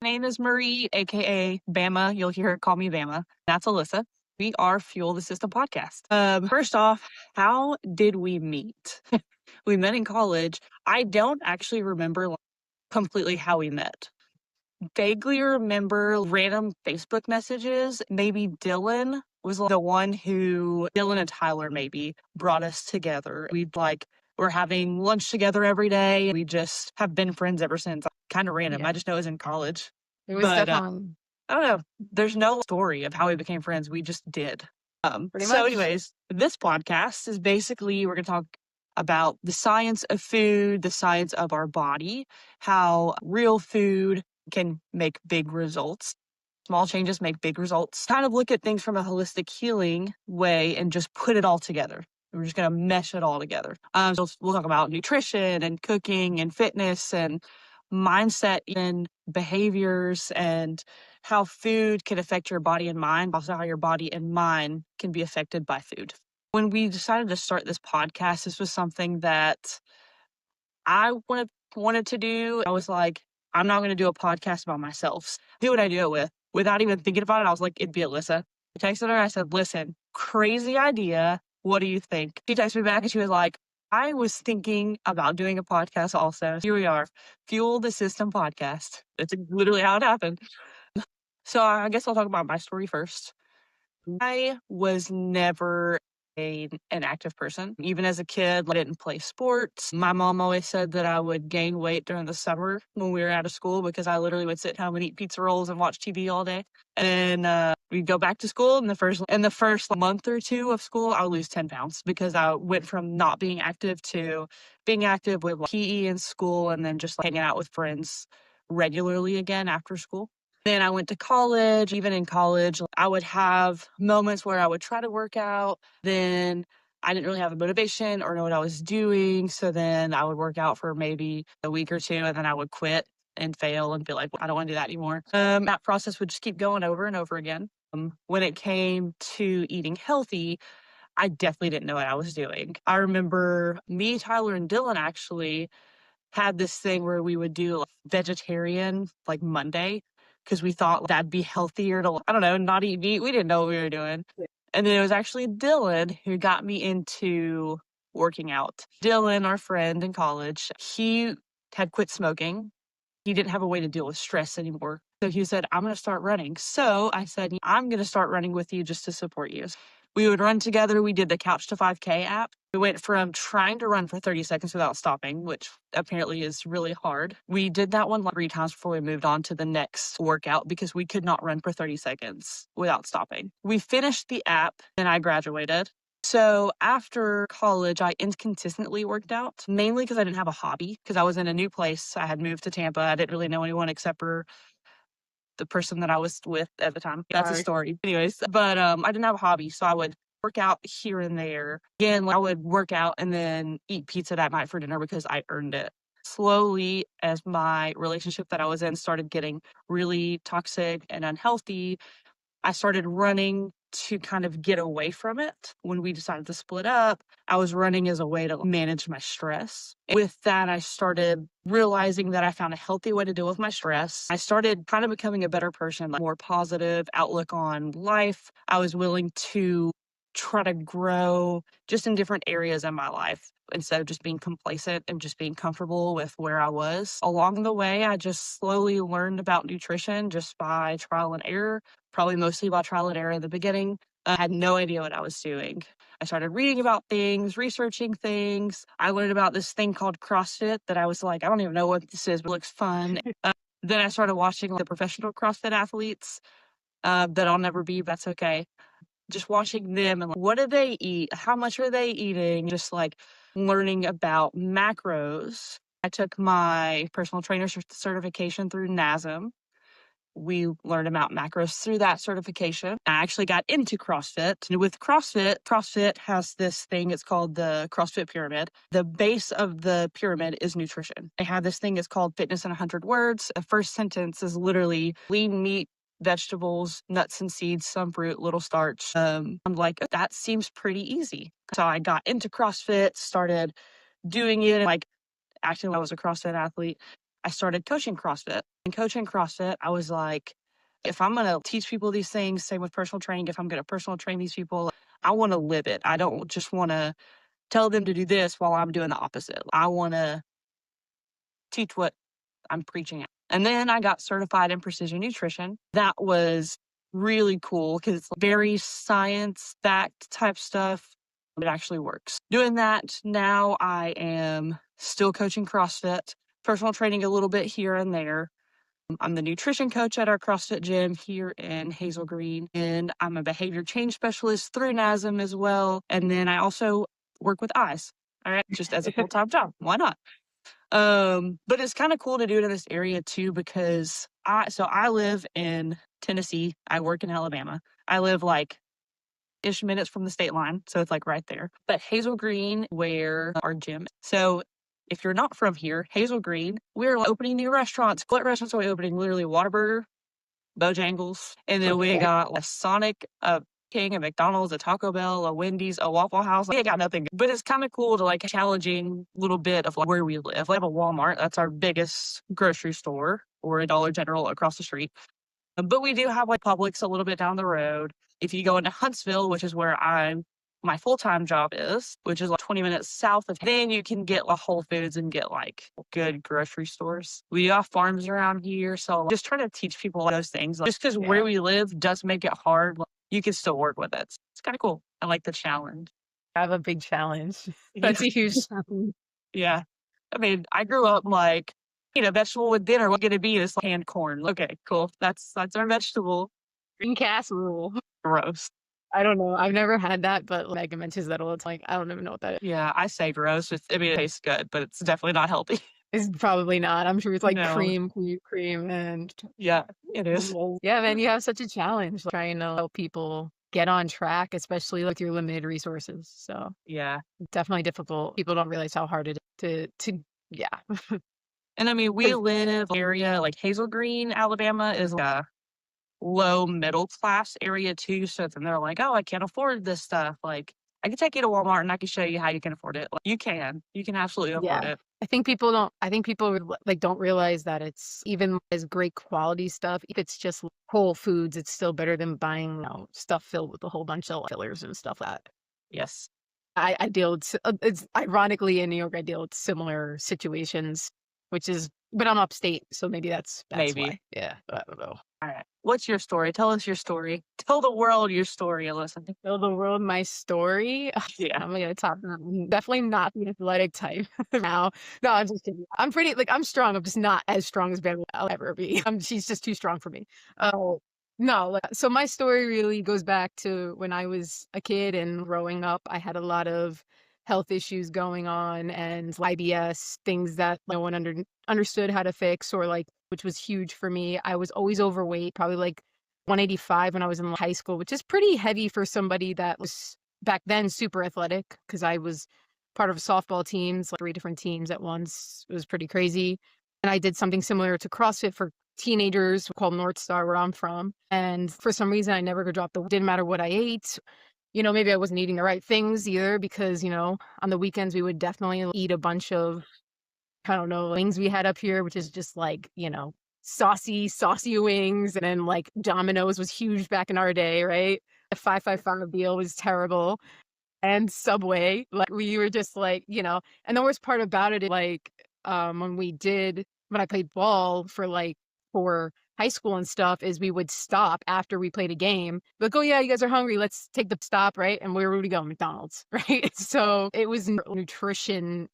My name is Marie, aka Bama. You'll hear her call me Bama. That's Alyssa. We are Fuel the System podcast. First off, how did we meet? We met in college. I don't actually remember completely how we met. Vaguely remember random Facebook messages. Maybe Dylan was the one who, Dylan and Tyler maybe, brought us together. We're having lunch together every day. We just have been friends ever since. Kind of random. Yeah. I just know it was in college. It was But definitely I don't know. There's no story of how we became friends. We just did. pretty So, much. anyways, this podcast is basically we're going to talk about the science of food, the science of our body, how real food can make big results. Small changes make big results. Kind of look at things from a holistic healing way and just put it all together. We're just going to mesh it all together. So we'll talk about nutrition and cooking and fitness and mindset and behaviors and how food can affect your body and mind, also how your body and mind can be affected by food. When we decided to start this podcast, this was something that I wanted to do. I was like, I'm not going to do a podcast about myself. Who would I do it with? Without even thinking about it, I was like, it'd be Alyssa. I texted her. I said, listen, crazy idea. What do you think? She texted me back and she was like, I was thinking about doing a podcast also. Here we are, Fuel the System podcast. That's literally how it happened. So I guess I'll talk about my story first. I was never an active person. Even as a kid, I didn't play sports. My mom always said that I would gain weight during the summer when we were out of school because I literally would sit home and eat pizza rolls and watch TV all day. And then we'd go back to school. And the first month or two of school, I would lose 10 pounds because I went from not being active to being active with PE in school and then just hanging out with friends regularly again after school. Then I went to college. Even in college, I would have moments where I would try to work out. Then I didn't really have a motivation or know what I was doing. So then I would work out for maybe a week or two and then I would quit and fail and be like, I don't want to do that anymore. That process would just keep going over and over again. When it came to eating healthy, I definitely didn't know what I was doing. I remember me, Tyler, and Dylan actually had this thing where we would do vegetarian like Monday because we thought that'd be healthier to, I don't know, not eat meat. We didn't know what we were doing. And then it was actually Dylan who got me into working out. Dylan, our friend in college, he had quit smoking. He didn't have a way to deal with stress anymore. So he said, I'm going to start running. So I said, I'm going to start running with you just to support you. We would run together. We did the Couch to 5K app. We went from trying to run for 30 seconds without stopping, which apparently is really hard. We did that one like 3 times before we moved on to the next workout because we could not run for 30 seconds without stopping. We finished the app and I graduated. So after college, I inconsistently worked out, mainly because I didn't have a hobby, because I was in a new place. I had moved to Tampa. I didn't really know anyone except for the person that I was with at the time. That's a story. Anyways, but I didn't have a hobby, so I would work out here and there. Again, I would work out and then eat pizza that night for dinner because I earned it. Slowly, as my relationship that I was in started getting really toxic and unhealthy, I started running to kind of get away from it. When we decided to split up, I was running as a way to manage my stress. With that, I started realizing that I found a healthy way to deal with my stress. I started kind of becoming a better person, like more positive outlook on life. I was willing to try to grow just in different areas in my life instead of just being complacent and just being comfortable with where I was. Along the way, I just slowly learned about nutrition just by trial and error, probably mostly by trial and error in the beginning. I had no idea what I was doing. I started reading about things, researching things. I learned about this thing called CrossFit that I was like, I don't even know what this is, but it looks fun. Then I started watching the professional CrossFit athletes that I'll never be, but that's okay. Just watching them and what do they eat? How much are they eating? Just like learning about macros. I took my personal trainer certification through NASM. We learned about macros through that certification. I actually got into CrossFit. And with CrossFit has this thing, it's called the CrossFit Pyramid. The base of the pyramid is nutrition. They have this thing, it's called Fitness in 100 Words. The first sentence is literally lean meat, vegetables, nuts and seeds, some fruit, little starch. I'm like, that seems pretty easy. So I got into CrossFit, started doing it, like acting like I was a CrossFit athlete. I started coaching CrossFit. And coaching CrossFit, I was like, if I'm going to teach people these things, same with personal training, if I'm going to personal train these people, I want to live it. I don't just want to tell them to do this while I'm doing the opposite. I want to teach what I'm preaching at. And then I got certified in precision nutrition. That was really cool because it's very science-backed type stuff. It actually works. Doing that now, I am still coaching CrossFit, personal training a little bit here and there. I'm the nutrition coach at our CrossFit gym here in Hazel Green, and I'm a behavior change specialist through NASM as well. And then I also work with eyes, all right, just as a full-time job. Why not? But it's kind of cool to do it in this area too, because I live in Tennessee. I work in Alabama. I live like ish minutes from the state line, so it's like right there. But Hazel Green, where our gym. So if you're not from here, Hazel Green, we're opening new restaurants. What restaurants are we opening? Literally Whataburger, Bojangles, and then we got a Sonic, a King, a McDonald's, a Taco Bell, a Wendy's, a Waffle House. We ain't got nothing. But it's kind of cool to like challenging little bit of like where we live. We have a Walmart. That's our biggest grocery store, or a Dollar General across the street. But we do have like Publix a little bit down the road. If you go into Huntsville, which is where my full-time job is, which is like 20 minutes south of, then you can get like Whole Foods and get like good grocery stores. We have farms around here. So just trying to teach people those things. Like, just because where we live does make it hard, like, you can still work with it. It's kind of cool. I like the challenge. I have a big challenge. That's a huge challenge. Yeah. I mean, I grew up like, vegetable with dinner, what's going to be this like canned corn. Okay, cool. That's our vegetable. Green casserole. Gross. I don't know. I've never had that, but Megan mentions that all the time. I don't even know what that is. Yeah, I say gross. It tastes good, but it's definitely not healthy. It's probably not. I'm sure it's like No. cream, and Yeah, it is. yeah, man, you have such a challenge trying to help people get on track, especially with your limited resources. So Yeah. definitely difficult. People don't realize how hard it is to yeah. And I mean, we live area like Hazel Green, Alabama is like a low middle class area too. So then they're like, oh, I can't afford this stuff. Like, I can take you to Walmart and I can show you how you can afford it. Like, you can absolutely afford it. I think people don't realize that it's even as great quality stuff. If it's just whole foods, it's still better than buying stuff filled with a whole bunch of fillers and stuff like that. Yes. I deal with, it's ironically in New York, I deal with similar situations, but I'm upstate, so maybe that's Maybe. why. Yeah, I don't know. All right. What's your story? Tell us your story. Tell the world your story, Alyssa. Tell the world my story. Yeah. I'm gonna talk. I'm definitely not the athletic type now. No, I'm just kidding. I'm pretty I'm strong. I'm just not as strong as Ben I'll ever be. She's just too strong for me. No, so my story really goes back to when I was a kid and growing up. I had a lot of health issues going on and IBS, things that no one understood how to fix, or which was huge for me. I was always overweight, probably like 185 when I was in high school, which is pretty heavy for somebody that was back then super athletic, because I was part of softball teams, like 3 different teams at once. It was pretty crazy. And I did something similar to CrossFit for teenagers called North Star, where I'm from. And for some reason, I never could drop didn't matter what I ate. Maybe I wasn't eating the right things either, because, on the weekends, we would definitely eat a bunch of, I don't know, things we had up here, which is just saucy wings. And then Domino's was huge back in our day, right? The 555 deal was terrible. And Subway, we were just and the worst part about it, when I played ball for high school and stuff, is we would stop after we played a game. Like, oh yeah, you guys are hungry. Let's take the stop, right? And where would we go? McDonald's, right? So it was nutrition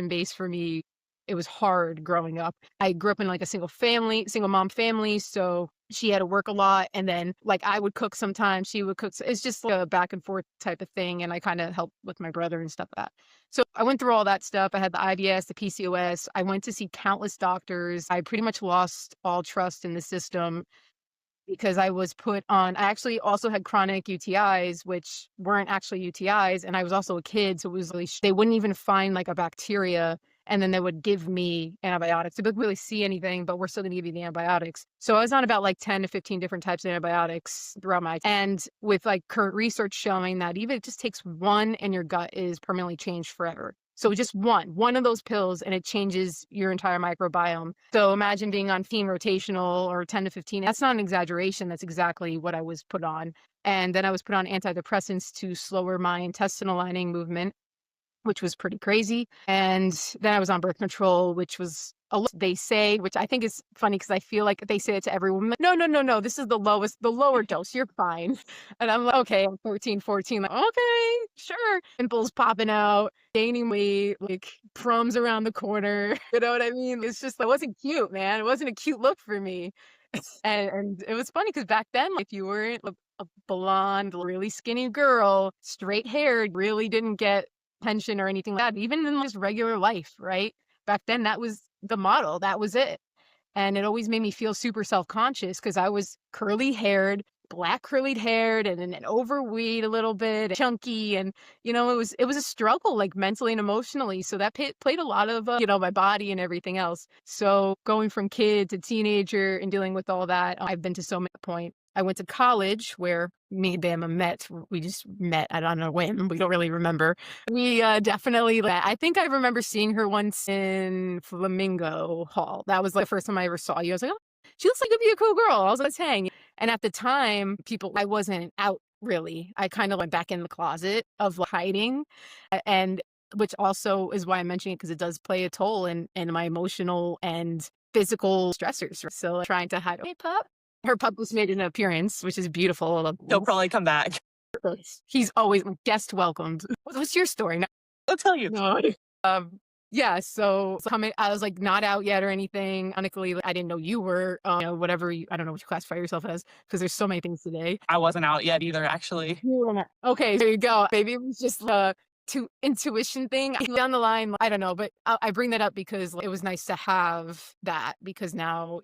based for me. It was hard growing up. I grew up in a single mom family. So she had to work a lot. And then I would cook sometimes, she would cook. So it's just a back and forth type of thing. And I kind of helped with my brother and stuff like that. So I went through all that stuff. I had the IBS, the PCOS. I went to see countless doctors. I pretty much lost all trust in the system, because I was put on, I actually also had chronic UTIs, which weren't actually UTIs. And I was also a kid. So it was really, they wouldn't even find a bacteria. And then they would give me antibiotics. They couldn't really see anything, but we're still going to give you the antibiotics. So I was on about 10 to 15 different types of antibiotics throughout and with current research showing that even it just takes one and your gut is permanently changed forever. So just one of those pills and it changes your entire microbiome. So imagine being on 15 rotational or 10 to 15. That's not an exaggeration. That's exactly what I was put on. And then I was put on antidepressants to slower my intestinal lining movement, which was pretty crazy. And then I was on birth control, which was they say, which I think is funny because I feel like they say it to every woman. Like, no, no, no, no. This is the lowest, the lower dose. You're fine. And I'm like, okay, I'm 13, 14. Like, okay, sure. Pimples popping out, gaining weight, like crumbs around the corner. You know what I mean? It's just, it wasn't cute, man. It wasn't a cute look for me. And it was funny because back then, if you weren't a blonde, really skinny girl, straight haired, really didn't get attention or anything like that, even in just regular life, right? Back then, that was the model. That was it. And it always made me feel super self-conscious because I was curly haired, black curly haired, and overweight a little bit, chunky, and it was a struggle, like mentally and emotionally. So that played a lot of my body and everything else. So going from kid to teenager and dealing with all that, I've been to so many point. I went to college where me and Bama met. We just met on a whim. We don't really remember. We definitely, I think I remember seeing her once in Flamingo Hall. That was like the first time I ever saw you. I was like, oh, she looks like you'd be a cool girl. I was like, let's hang. And at the time, I wasn't out really. I kind of went back in the closet of hiding. And which also is why I'm mentioning it because it does play a toll in my emotional and physical stressors. So trying to hide. Hey, pup. Her pup was made an appearance, which is beautiful. He'll probably come back. He's always guest welcomed. What's your story? No. I'll tell you. No. Yeah, so coming, I was like not out yet or anything. Honestly, I didn't know you were, whatever I don't know what you classify yourself as because there's so many things today. I wasn't out yet either, actually. Okay, there you go. Maybe it was just to intuition thing down the line. I don't know, but I bring that up because it was nice to have that because now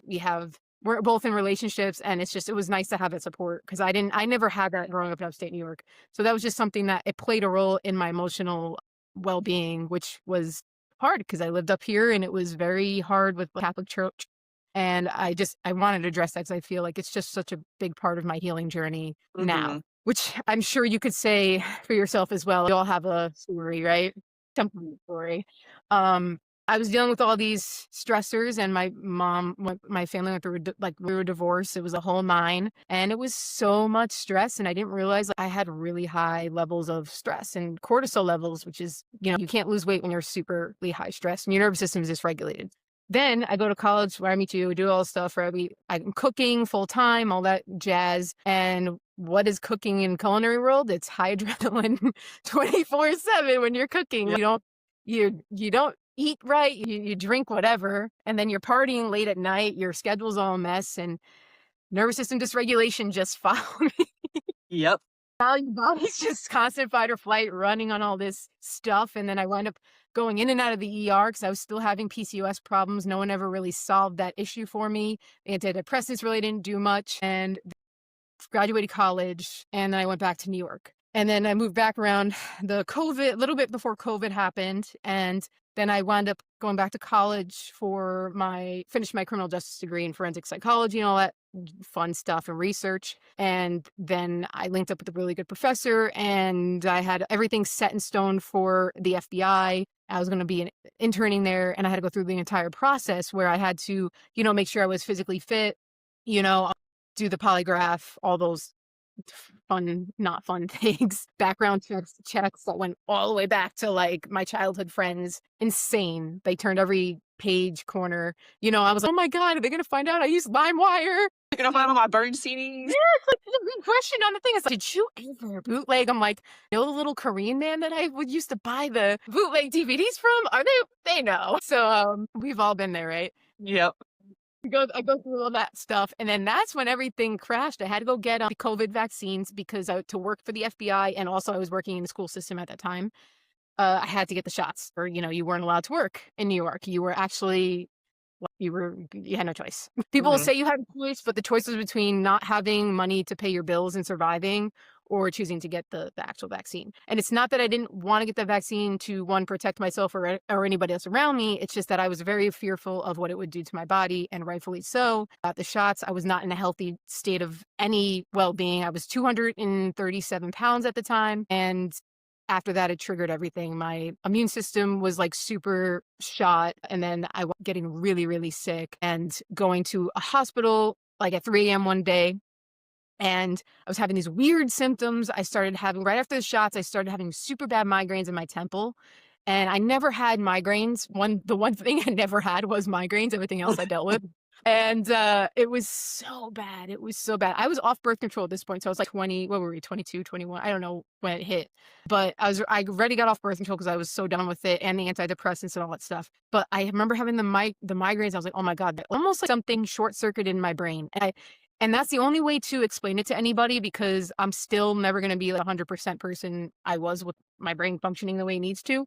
we're both in relationships and it was nice to have that support because I never had that growing up in upstate New York. So that was just something that it played a role in my emotional well-being, which was hard because I lived up here and it was very hard with the Catholic Church. And I wanted to address that because I feel like it's just such a big part of my healing journey now, which I'm sure you could say for yourself as well. You all have a story, right? Some story. I was dealing with all these stressors and my mom, my family went through we were divorced. It was a whole nine and it was so much stress. And I didn't realize I had really high levels of stress and cortisol levels, which is, you can't lose weight when you're superly high stress and your nervous system is dysregulated. Then I go to college where I meet you, do all this stuff where I'm cooking full time, all that jazz. And what is cooking in culinary world? It's high adrenaline 24/7 when you're cooking. Yep. You don't eat right, you drink whatever, and then you're partying late at night, your schedule's all a mess, and nervous system dysregulation just followed me. Yep. Now your body's just constant fight or flight, running on all this stuff, and then I wound up going in and out of the ER because I was still having PCOS problems. No one ever really solved that issue for me. Antidepressants really didn't do much, and graduated college, and then I went back to New York. And then I moved back around a little bit before COVID happened. And then I wound up going back to college finish my criminal justice degree in forensic psychology and all that fun stuff and research. And then I linked up with a really good professor and I had everything set in stone for the FBI. I was going to be interning there and I had to go through the entire process where I had to, make sure I was physically fit, do the polygraph, all those fun, not fun things, background checks that went all the way back to my childhood friends. Insane. They turned every page corner. I was like, oh my God, are they going to find out I used LimeWire? You're going to find all my burn CDs? Yeah, it's a good question on the thing. It's like, did you ever bootleg? I'm like, the little Korean man that I would used to buy the bootleg DVDs from? Are they know. So we've all been there, right? Yep. I go through all that stuff. And then that's when everything crashed. I had to go get the COVID vaccines because to work for the FBI. And also I was working in the school system at that time. I had to get the shots or, you weren't allowed to work in New York. You were actually, you had no choice. People will say you had a choice, but the choice was between not having money to pay your bills and surviving or choosing to get the actual vaccine. And it's not that I didn't want to get the vaccine to, one, protect myself or anybody else around me. It's just that I was very fearful of what it would do to my body, and rightfully so. At the shots, I was not in a healthy state of any well-being. I was 237 pounds at the time, and after that, it triggered everything. My immune system was like super shot. And then I was getting really, really sick and going to a hospital like at 3 a.m. one day. And I was having these weird symptoms. I started having, right after the shots, I started having super bad migraines in my temple. And I never had migraines. The one thing I never had was migraines. Everything else I dealt with. And it was so bad. It was so bad. I was off birth control at this point. So I was like 20, what were we, 22, 21? I don't know when it hit. But I already got off birth control because I was so done with it and the antidepressants and all that stuff. But I remember having the migraines. I was like, oh my God, almost like something short circuited in my brain. And that's the only way to explain it to anybody, because I'm still never going to be like 100% person I was with my brain functioning the way it needs to.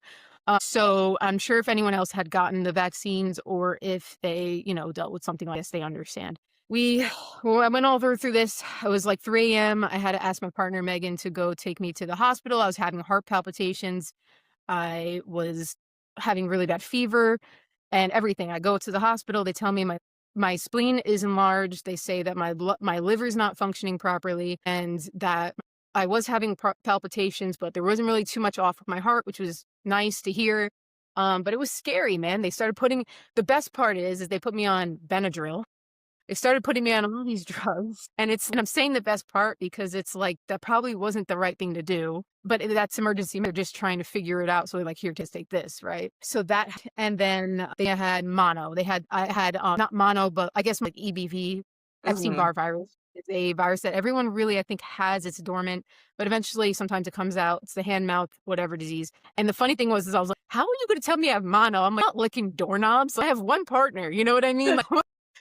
So I'm sure if anyone else had gotten the vaccines or if they, dealt with something like this, they understand. I went all through this. It was like 3 a.m. I had to ask my partner, Megan, to go take me to the hospital. I was having heart palpitations. I was having really bad fever and everything. I go to the hospital. They tell me my spleen is enlarged. They say that my liver is not functioning properly and that I was having palpitations, but there wasn't really too much off with my heart, which was nice to hear. But it was scary, man. They started the best part is they put me on Benadryl. They started putting me on all these drugs. And I'm saying the best part because it's like, that probably wasn't the right thing to do, but that's emergency. They're just trying to figure it out. So they're like, here, just take this. Right. So and then they had mono. I had, not mono, but I guess like EBV, Mhm. Epstein-Barr virus. It's a virus that everyone really, I think, has. It's dormant, but eventually sometimes it comes out. It's the hand, mouth, whatever disease. And the funny thing is I was like, how are you going to tell me I have mono? I'm like, not licking doorknobs. I have one partner. You know what I mean? Like,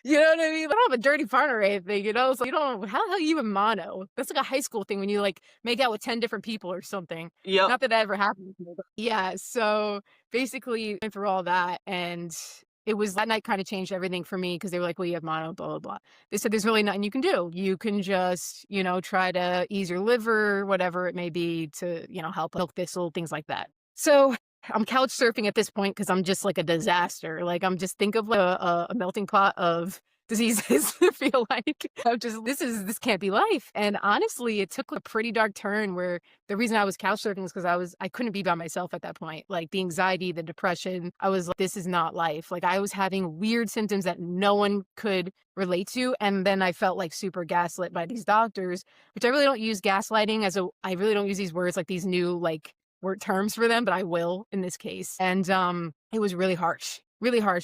you know what I mean? I don't have a dirty partner or anything, So you don't, how the hell are you in mono? That's like a high school thing when you like make out with 10 different people or something. Yep. Not that that ever happened to me, but yeah. So basically went through all that, and it was that night kind of changed everything for me because they were like, well, you have mono, blah, blah, blah. They said there's really nothing you can do. You can just, try to ease your liver, whatever it may be to, help milk thistle, things like that. So I'm couch surfing at this point because I'm just like a disaster. Like I'm just think of like a melting pot of diseases. I feel like I'm just this can't be life. And honestly, it took a pretty dark turn where the reason I was couch surfing is because I couldn't be by myself at that point. Like the anxiety, the depression. I was like, this is not life. Like I was having weird symptoms that no one could relate to, and then I felt like super gaslit by these doctors, which I really don't use gaslighting I really don't use these words like these new like word terms for them, but I will in this case. And it was really harsh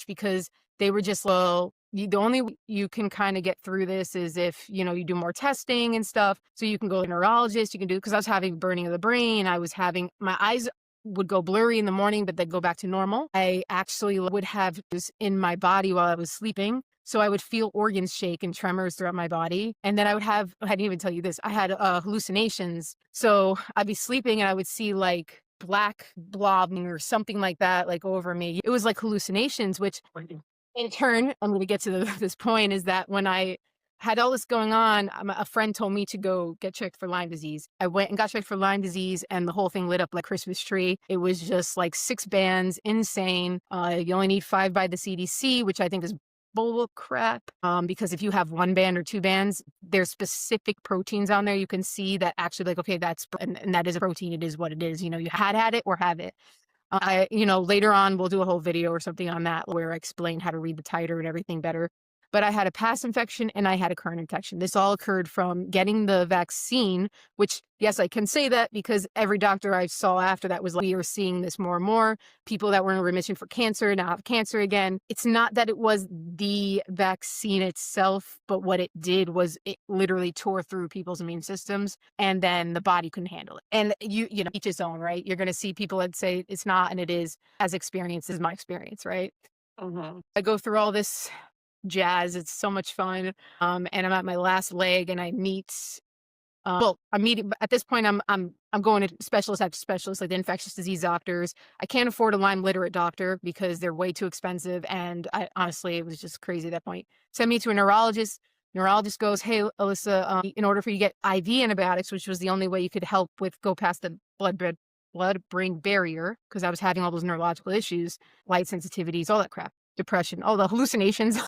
because they were just, well, the only way you can kind of get through this is if, you do more testing and stuff. So you can go to a neurologist, you can do, because I was having burning of the brain. I was having, my eyes would go blurry in the morning, but they'd go back to normal. I actually would have this in my body while I was sleeping. So I would feel organs shake and tremors throughout my body. And then I didn't even tell you this, I had hallucinations. So I'd be sleeping and I would see like black blobbing or something like that, like over me. It was like hallucinations, which in turn, I'm going to get to this point, is that when I had all this going on, a friend told me to go get checked for Lyme disease. I went and got checked for Lyme disease, and the whole thing lit up like Christmas tree. It was just like 6 bands, insane. You only need 5 by the CDC, which I think is bull crap. Because if you have 1 band or 2 bands, there's specific proteins on there. You can see that actually, like, okay, and that is a protein. It is what it is. You had it or have it. Later on, we'll do a whole video or something on that where I explain how to read the titer and everything better. But I had a past infection and I had a current infection. This all occurred from getting the vaccine, which, yes, I can say that because every doctor I saw after that was like, we are seeing this more and more. People that were in remission for cancer now have cancer again. It's not that it was the vaccine itself, but what it did was it literally tore through people's immune systems, and then the body couldn't handle it. And each his own, right? You're going to see people that say it's not, and it is. As experience is my experience, right? Mhm. I go through all this jazz. It's so much fun. And I'm at my last leg and I meet, I'm meeting at this point, I'm going to specialist after specialist, like the infectious disease doctors. I can't afford a Lyme literate doctor because they're way too expensive. And honestly, it was just crazy at that point. Send me to a neurologist. Neurologist goes, hey, Alyssa, in order for you to get IV antibiotics, which was the only way you could help go past the blood-brain barrier, because I was having all those neurological issues, light sensitivities, all that crap, depression, all the hallucinations.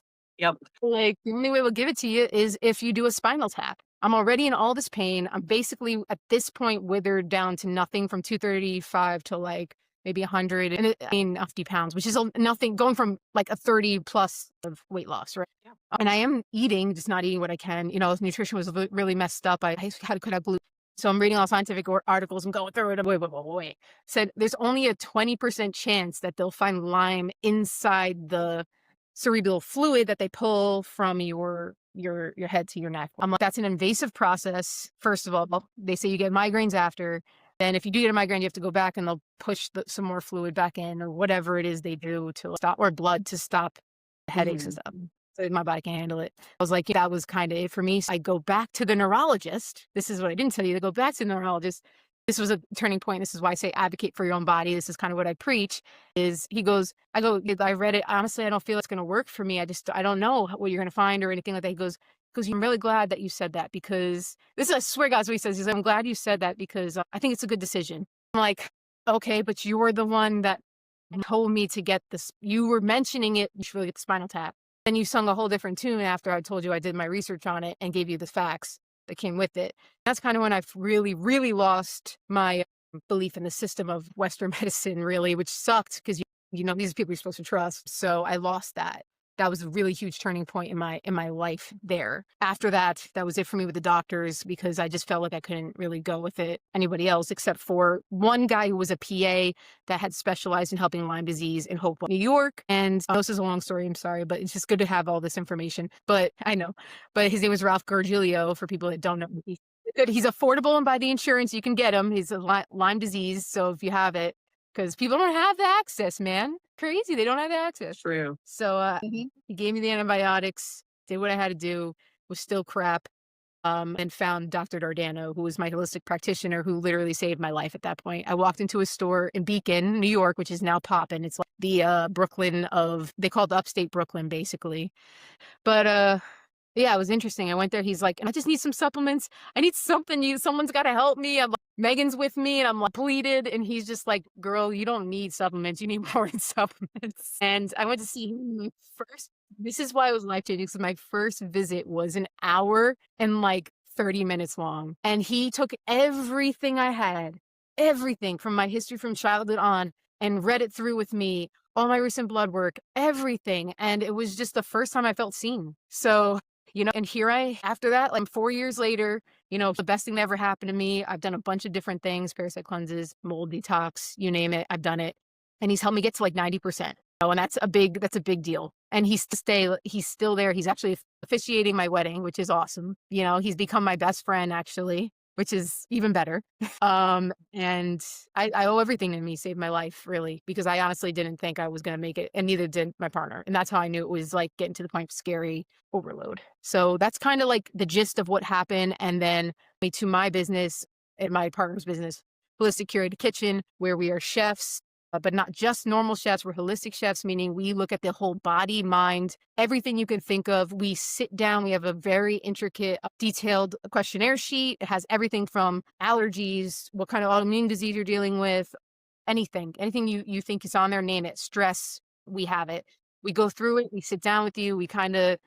Yep. Like, the only way we'll give it to you is if you do a spinal tap. I'm already in all this pain. I'm basically at this point withered down to nothing from 235 to like maybe 100 and I mean 50 pounds, which is nothing going from like a 30 plus of weight loss, right? Yeah. And I am eating, just not eating what I can. You know, nutrition was really messed up. I had to cut out gluten. So I'm reading all scientific articles and going through it. Wait. Said there's only a 20% chance that they'll find Lyme inside the cerebral fluid that they pull from your head to your neck. I'm like, that's an invasive process. First of all, they say you get migraines after. Then if you do get a migraine, you have to go back and they'll push some more fluid back in or whatever it is they do to stop, or blood to stop the headaches and stuff. So my body can handle it. I was like, that was kind of it for me. So I go back to the neurologist. This is what I didn't tell you, to go back to the neurologist. This was a turning point. This is why I say advocate for your own body. This is kind of what I preach. Is he goes, I read it. Honestly, I don't feel it's going to work for me. I don't know what you're going to find or anything like that. He goes, I'm really glad that you said that, because this is, I swear, God's what he says. He's like, I'm glad you said that because I think it's a good decision. I'm like, okay, but you're the one that told me to get this. You were mentioning it. You should really get the spinal tap. Then you sung a whole different tune after I told you I did my research on it and gave you the facts that came with it. That's kind of when I've really, really lost my belief in the system of Western medicine, really, which sucked because you know these are people you're supposed to trust. So I lost that. That was a really huge turning point in my life there. After that, that was it for me with the doctors, because I just felt like I couldn't really go with it anybody else except for one guy who was a PA that had specialized in helping Lyme disease in Hopewell, New York. And this is a long story, I'm sorry, but it's just good to have all this information. But I know. But his name was Ralph Gargiulo, for people that don't know. He's affordable, and by the insurance you can get him. He's a Lyme disease, so if you have it, because people don't have the access, man. Crazy, they don't have the access. True. So he gave me the antibiotics, did what I had to do, was still crap, and found Dr. Dardano, who was my holistic practitioner, who literally saved my life at that point. I walked into a store in Beacon, New York, which is now poppin'. It's like the Brooklyn of, they call it the upstate Brooklyn, basically. But yeah, it was interesting. I went there. He's like, I just need some supplements. I need something. Someone's got to help me. I'm like, Megan's with me, and I'm like pleaded. And he's just like, girl, you don't need supplements. You need more than supplements. And I went to see him first. This is why it was life changing. So my first visit was an hour and like 30 minutes long. And he took everything I had, everything from my history from childhood on, and read it through with me, all my recent blood work, everything. And it was just the first time I felt seen. So, you know, and here after that, like 4 years later, you know, the best thing that ever happened to me. I've done a bunch of different things, parasite cleanses, mold detox, you name it. I've done it. And he's helped me get to like 90%. Oh, and that's a big deal. And he's still there. He's actually officiating my wedding, which is awesome. You know, he's become my best friend, actually, which is even better. And I owe everything to him. He saved my life, really, because I honestly didn't think I was going to make it, and neither did my partner. And that's how I knew it was like getting to the point of scary overload. So that's kind of like the gist of what happened. And then me to my business and my partner's business, Holistic Curated Kitchen, where we are chefs, but not just normal chefs. We're holistic chefs, meaning we look at the whole body, mind, everything you can think of. We sit down. We have a very intricate, detailed questionnaire sheet. It has everything from allergies, what kind of autoimmune disease you're dealing with, anything you think is on there, name it, stress, we have it. We go through it. We sit down with you. We kind of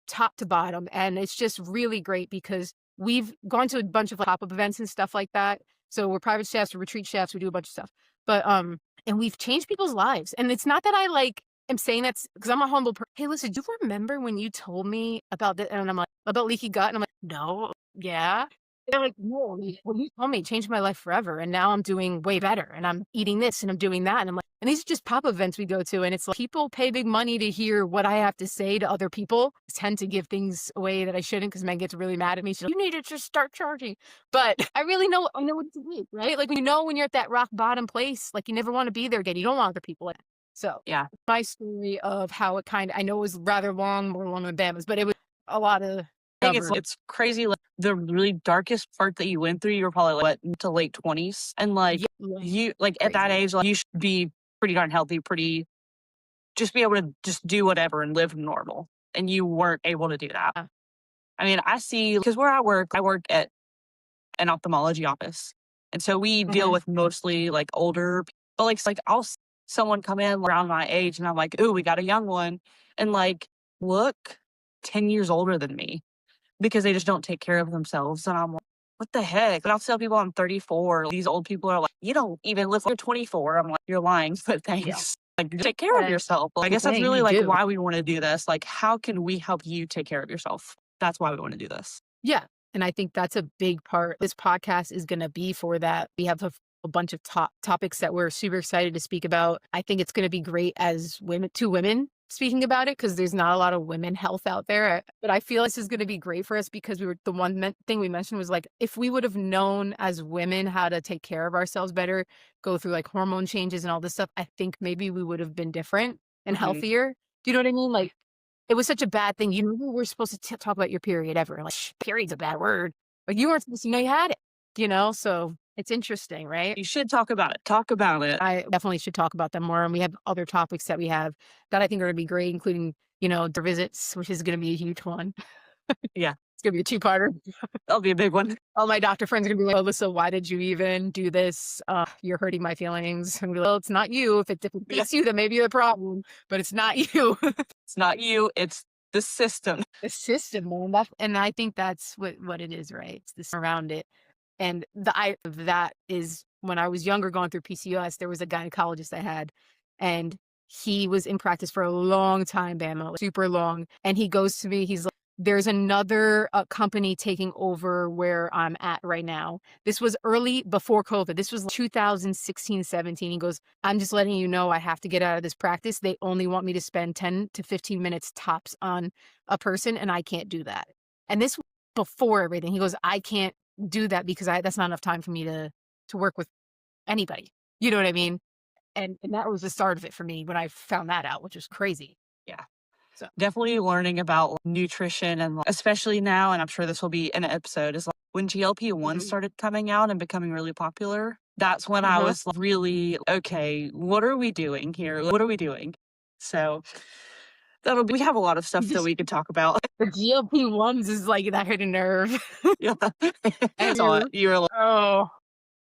top to bottom. And it's just really great because we've gone to a bunch of pop-up events and stuff like that. So we're private chefs, we're retreat chefs, we do a bunch of stuff. But and we've changed people's lives. And it's not that I like am saying that's because I'm a humble person. Hey, listen, do you remember when you told me about this? And I'm like, about leaky gut? And I'm like, no, yeah. They're like, no, well, you told me it changed my life forever. And now I'm doing way better. And I'm eating this and I'm doing that. And I'm like, and these are just pop events we go to. And it's like people pay big money to hear what I have to say to other people. I tend to give things away that I shouldn't because Meg gets really mad at me. She's like, you need to just start charging. But I really I know what to do, right? Like when you're at that rock bottom place, like you never want to be there again. You don't want other people in it. So Yeah. my story of how it I know it was rather long, more long than Bama's, but it was a lot of I think it's crazy. Like the really darkest part that you went through, you were probably like what, to late 20s, and like you like at that age, like you should be pretty darn healthy, just be able to just do whatever and live normal, and you weren't able to do that. Yeah. I mean, I see because where I work at an ophthalmology office, and so we deal with mostly like older, but like I'll see someone come in around my age, and I'm like, ooh, we got a young one, and like look 10 years older than me. because they just don't take care of themselves. And I'm like, what the heck? But I'll tell people I'm 34. These old people are like, you don't even live, you're 24. I'm like, you're lying, but Yeah. thanks. Like, take care of And yourself. I the guess that's thing really you like do. why we want to do this. Like, how can we help you take care of yourself? That's why we want to do this. Yeah. And I think that's a big part. This podcast is going to be for that. We have a bunch of topics that we're super excited to speak about. I think it's going to be great as two women speaking about it because there's not a lot of women health out there. But I feel this is going to be great for us because the one thing we mentioned was like, if we would have known as women how to take care of ourselves better, go through like hormone changes and all this stuff, I think maybe we would have been different and Hmm. healthier. Do you know what I mean? Like, it was such a bad thing. You never were supposed to talk about your period ever. Like, period's a bad word. Like, you weren't supposed to know you had it, So it's interesting, right? You should talk about it. Talk about it. I definitely should talk about them more. And we have other topics that we have that I think are going to be great, including, the visits, which is going to be a huge one. Yeah, It's going to be a two-parter. that'll be a big one. All my doctor friends are going to be like, Alyssa, why did you even do this? You're hurting my feelings. And be like, well, it's not you. If it Yeah. fits you, then maybe you're the problem, but it's not you. It's not you, it's the system. The system, man. And I think that's what it is, right? It's this around it. And that is when I was younger going through PCOS, there was a gynecologist I had, and he was in practice for a long time, Bama, like, super long. And he goes to me, he's like, there's another company taking over where I'm at right now. This was early before COVID. This was 2016, 17. He goes, I'm just letting you know I have to get out of this practice. They only want me to spend 10 to 15 minutes tops on a person, and I can't do that. And this was before everything. He goes, I can't do that because that's not enough time for me to work with anybody. You know what I mean? And that was the start of it for me when I found that out, which was crazy. Yeah. So Definitely learning about nutrition and especially now, and I'm sure this will be an episode, is like when GLP-1 mhm. started coming out and becoming really popular. That's when I Uh-huh. was like, really, okay, what are we doing here? What are we doing? So we have a lot of stuff that we could talk about. The GLP-1s is like that hit a nerve. Yeah. And Saw it. You were like, oh,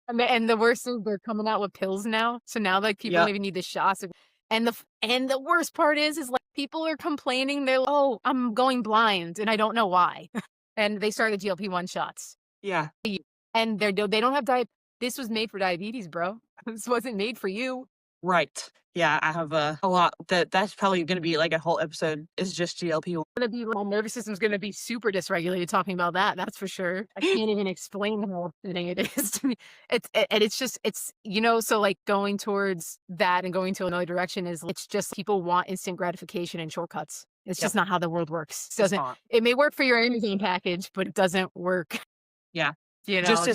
and the worst is they're coming out with pills now. So now like people yeah, don't even need the shots. And the worst part is like people are complaining. They're like, oh, I'm going blind and I don't know why. And they started GLP-1 shots. yeah. And they don't have this was made for diabetes, bro. This wasn't made for you. Right. Yeah, I have a lot that's probably going to be like a whole episode is just GLP-1. My nervous system's gonna be super dysregulated talking about that. That's for sure. I can't even explain how upsetting it is to me. And it's just so like going towards that and going to another direction is it's just people want instant gratification and shortcuts. It's Yep. just not how the world works. It's not. It may work for your Amazon package, but it doesn't work. Yeah. Just Just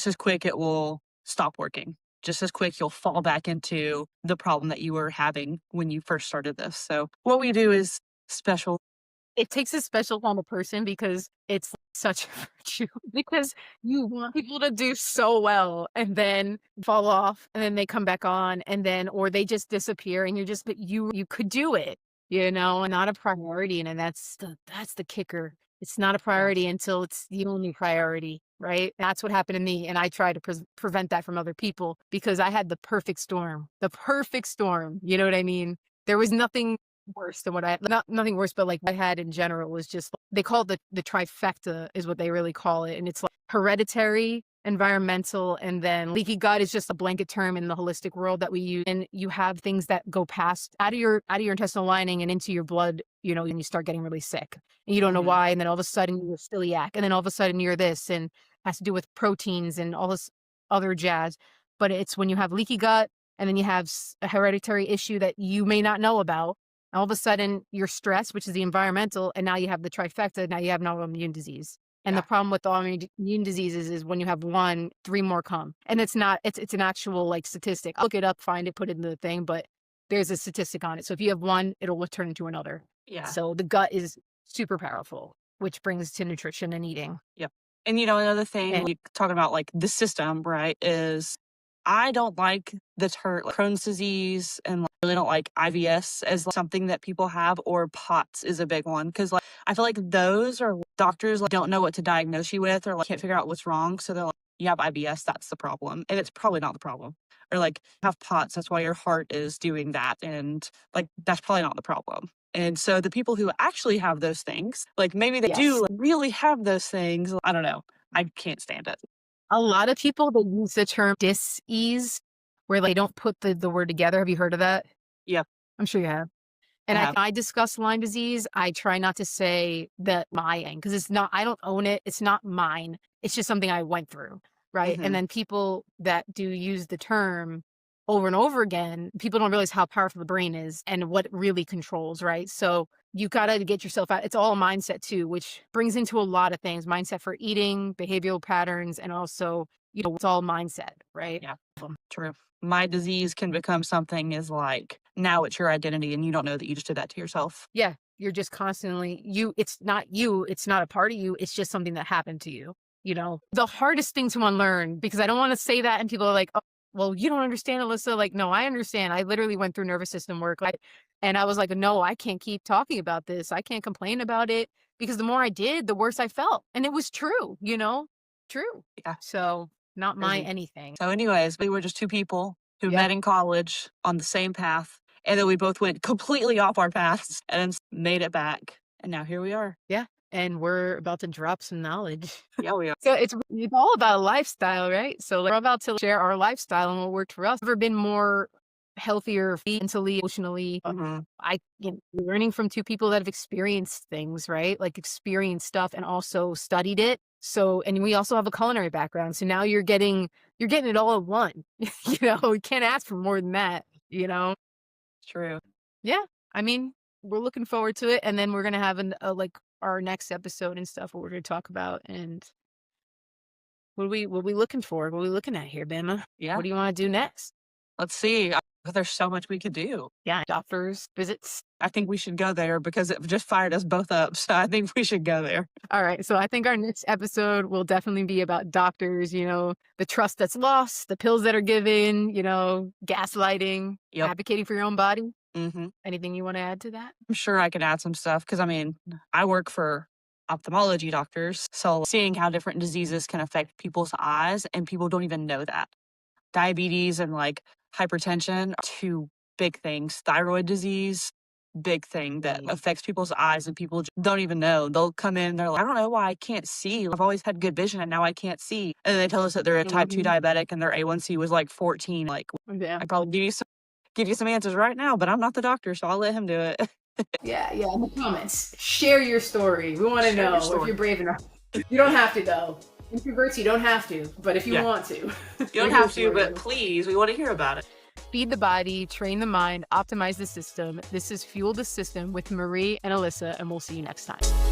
as quick it will stop working. Just as quick you'll fall back into the problem that you were having when you first started this. So what we do is special. it takes a special kind of person because it's such a virtue because you want people to do so well and then fall off and then they come back on and then or they just disappear and but you could do it, and not a priority. And that's the kicker. It's not a Yeah. priority until it's the only priority, right? That's what happened to me. And I try to prevent that from other people because I had the perfect storm. The perfect storm. You know what I mean? There was nothing worse than what nothing worse, but like what I had in general was just, they call it the trifecta is what they really call it. And it's like hereditary, environmental, and then leaky gut is just a blanket term in the holistic world that we use. And you have things that go past out of your intestinal lining and into your blood, and you start getting really sick and you don't know Mhm. why. And then all of a sudden you're celiac and then all of a sudden you're this and has to do with proteins and all this other jazz. But it's when you have leaky gut and then you have a hereditary issue that you may not know about. All of a sudden, you're stressed, which is the environmental, and now you have the trifecta. Now you have an autoimmune disease. And the Yeah. problem with autoimmune diseases is when you have one, three more come. And it's not, it's an actual like statistic. I'll look it up, find it, put it in the thing, but there's a statistic on it. So if you have one, it'll turn into another. Yeah. So the gut is super powerful, which brings to nutrition and eating. Yep. And another thing, And talking about like the system, right, is I don't like the term like, Crohn's disease and like, really don't like IBS as like, something that people have, or POTS is a big one because like I feel like those are doctors like don't know what to diagnose you with or like can't figure out what's wrong, so they're like, you have IBS, that's the problem, and it's probably not the problem. Or like you have POTS, that's why your heart is doing that, and like that's probably not the problem. And so the people who actually have those things, like maybe they Yes. do really have those things. I don't know. I can't stand it. A lot of people, they use the term dis-ease, where they don't put the word together. Have you heard of that? Yep, I'm sure you have. I And have. I discuss Lyme disease, I try not to say that mine, because it's not, I don't own it. It's not mine. It's just something I went through. Right. And Hmm. then people that do use the term over and over again, people don't realize how powerful the brain is and what it really controls. Right. So you got to get yourself out. It's all a mindset too, which brings into a lot of things, mindset for eating, behavioral patterns, and also, it's all mindset. Right. Yeah, true. My disease can become something is like now it's your identity and you don't know that you just did that to yourself. Yeah, you're just constantly it's not you, it's not a part of you, it's just something that happened to you, you know? The hardest thing to unlearn, because I don't wanna say that and people are like, "Oh, well, you don't understand, Alyssa." Like, no, I understand. I literally went through nervous system work, like, and I was like, "No, I can't keep talking about this. I can't complain about it," because the more I did, the worse I felt, and it was true, you know? True. Yeah, So, not my crazy. anything. So, anyways, we were just two people who Yeah. met in college on the same path, and then we both went completely off our paths and then made it back. And now here we are. Yeah, and we're about to drop some knowledge. Yeah, we are. So it's all about a lifestyle, right? So like, we're about to share our lifestyle and what worked for us. Ever been more healthier mentally, emotionally? Hmm. Learning from two people that have experienced things, right? Like experienced stuff and also studied it. So, and we also have a culinary background. So now you're getting it all in one. You can't ask for more than that, you know? True. Yeah. I mean, we're looking forward to it. And then we're gonna have like our next episode and stuff what we're gonna talk about. And what we looking for? What we looking at here, Bama? Yeah. What do you want to do next? Let's see. There's so much we could do. Yeah, doctors visits. I think we should go there because it just fired us both up. So I think we should go there. All right. So I think our next episode will definitely be about doctors, the trust that's lost, the pills that are given, gaslighting, Yep. advocating for your own body. Hmm. Anything you want to add to that? I'm sure I could add some stuff because I mean, I work for ophthalmology doctors. So seeing how different diseases can affect people's eyes and people don't even know that. Diabetes and like hypertension, are two big things. Thyroid disease, big thing that Right. affects people's eyes and people don't even know. They'll come in, they're like, I don't know why I can't see. I've always had good vision and now I can't see. And then they tell us that they're a type 2 Mhm. diabetic and their A1C was like 14. Like, Yeah. I probably give you some answers right now, but I'm not the doctor, so I'll let him do it. Yeah, yeah. In the comments, share your story. We want to Share your know if story. you're brave enough. You don't have to though. Introverts, you don't have to. But if you Yeah. want to, You we're don't here have to, for but you. please, we want to hear about it. Feed the body, train the mind, optimize the system. This is Fuel the System with Marie and Alyssa, and we'll see you next time.